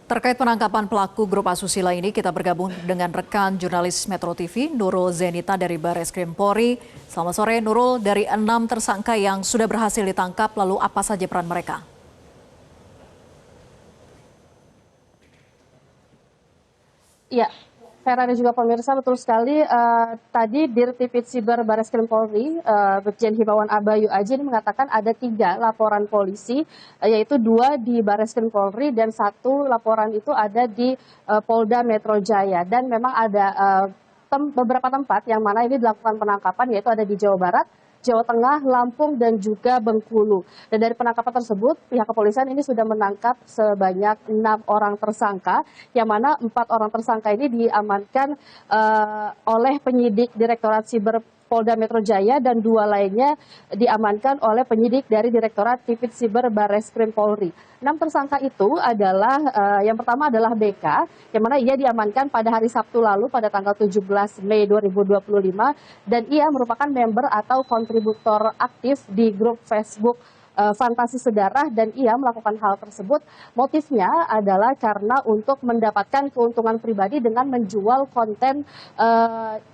Terkait penangkapan pelaku grup asusila ini, kita bergabung dengan rekan jurnalis Metro TV, Nurul Zenita dari Barreskrim Polri. Selamat sore Nurul, dari 6 tersangka yang sudah berhasil ditangkap, lalu apa saja peran mereka? Ya, Vera dan juga pemirsa, betul sekali. Tadi Dirtipid Siber Barreskrim Polri, Brigjen Himawan Abayu Aji ini mengatakan ada 3 laporan polisi, yaitu 2 di Barreskrim Polri dan 1 laporan itu ada di Polda Metro Jaya. Dan memang ada beberapa tempat yang mana ini dilakukan penangkapan, yaitu ada di Jawa Barat, Jawa Tengah, Lampung, dan juga Bengkulu. Dan dari penangkapan tersebut, pihak kepolisian ini sudah menangkap sebanyak 6 orang tersangka, yang mana 4 orang tersangka ini diamankan oleh penyidik Direktorat Siber Polda Metro Jaya dan 2 lainnya diamankan oleh penyidik dari Direktorat Tipid Siber Barreskrim Polri. 6 tersangka itu adalah yang pertama adalah BK, yang mana ia diamankan pada hari Sabtu lalu pada tanggal 17 Mei 2025 dan ia merupakan member atau kontributor aktif di grup Facebook Fantasi Sedarah, dan ia melakukan hal tersebut motifnya adalah karena untuk mendapatkan keuntungan pribadi dengan menjual konten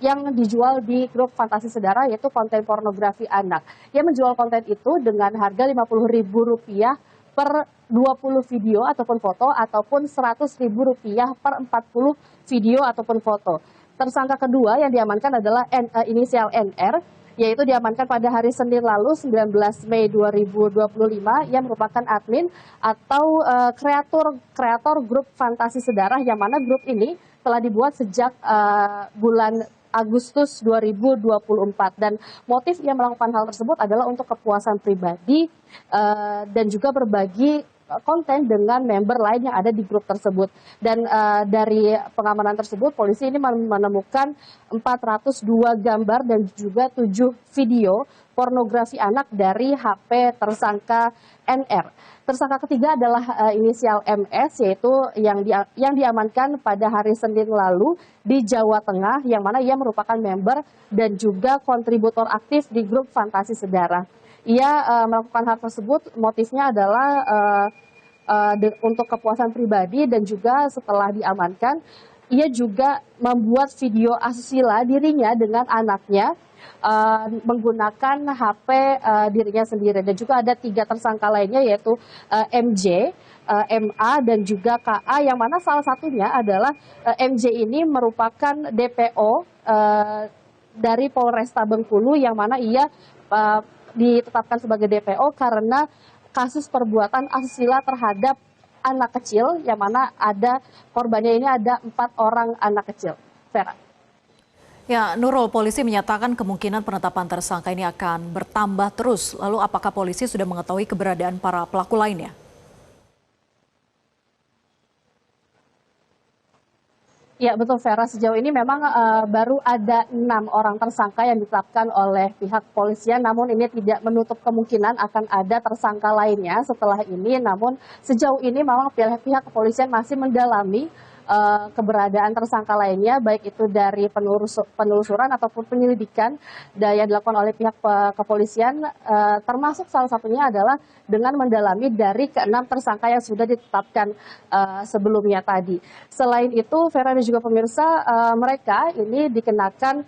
yang dijual di grup Fantasi Sedarah, yaitu konten pornografi anak. Ia menjual konten itu dengan harga Rp50.000 per 20 video ataupun foto, ataupun Rp100.000 per 40 video ataupun foto. Tersangka kedua yang diamankan adalah inisial NR, yaitu diamankan pada hari Senin lalu 19 Mei 2025. Ia merupakan admin atau kreator grup Fantasi Sedarah, yang mana grup ini telah dibuat sejak bulan Agustus 2024, dan motif ia melakukan hal tersebut adalah untuk kepuasan pribadi dan juga berbagi konten dengan member lain yang ada di grup tersebut. Dan dari pengamanan tersebut, polisi ini menemukan 402 gambar dan juga 7 video pornografi anak dari HP tersangka NR. Tersangka ketiga adalah inisial MS, yaitu yang diamankan pada hari Senin lalu di Jawa Tengah, yang mana ia merupakan member dan juga kontributor aktif di grup Fantasi Sedarah. Ia melakukan hal tersebut motifnya adalah untuk kepuasan pribadi, dan juga setelah diamankan ia juga membuat video asusila dirinya dengan anaknya menggunakan HP dirinya sendiri. Dan juga ada 3 tersangka lainnya, yaitu MJ, MA, dan juga KA, yang mana salah satunya adalah MJ ini merupakan DPO dari Polresta Bengkulu, yang mana ia ditetapkan sebagai DPO karena kasus perbuatan asusila terhadap anak kecil, yang mana ada korbannya ini ada 4 orang anak kecil. Vera. Ya, Nurul, polisi menyatakan kemungkinan penetapan tersangka ini akan bertambah terus. Lalu apakah polisi sudah mengetahui keberadaan para pelaku lainnya? Ya, betul Vera, sejauh ini memang baru ada 6 orang tersangka yang ditetapkan oleh pihak kepolisian, namun ini tidak menutup kemungkinan akan ada tersangka lainnya setelah ini. Namun sejauh ini memang pihak kepolisian masih mendalami keberadaan tersangka lainnya, baik itu dari penelusuran ataupun penyelidikan yang dilakukan oleh pihak kepolisian, termasuk salah satunya adalah dengan mendalami dari ke-6 tersangka yang sudah ditetapkan sebelumnya tadi. Selain itu, Vera dan juga pemirsa, mereka ini dikenakan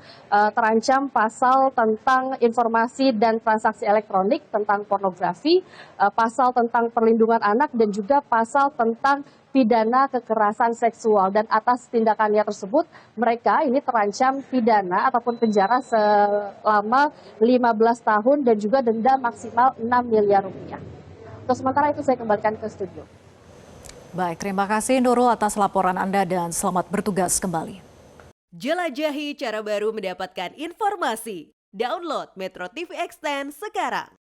terancam pasal tentang informasi dan transaksi elektronik, tentang pornografi, pasal tentang perlindungan anak, dan juga pasal tentang pidana kekerasan seksual. Dan atas tindakannya tersebut, mereka ini terancam pidana ataupun penjara selama 15 tahun dan juga denda maksimal Rp6 miliar. Untuk sementara itu saya kembalikan ke studio. Baik, terima kasih Nurul atas laporan Anda dan selamat bertugas kembali. Jelajahi cara baru mendapatkan informasi. Download Metro TV Extend sekarang.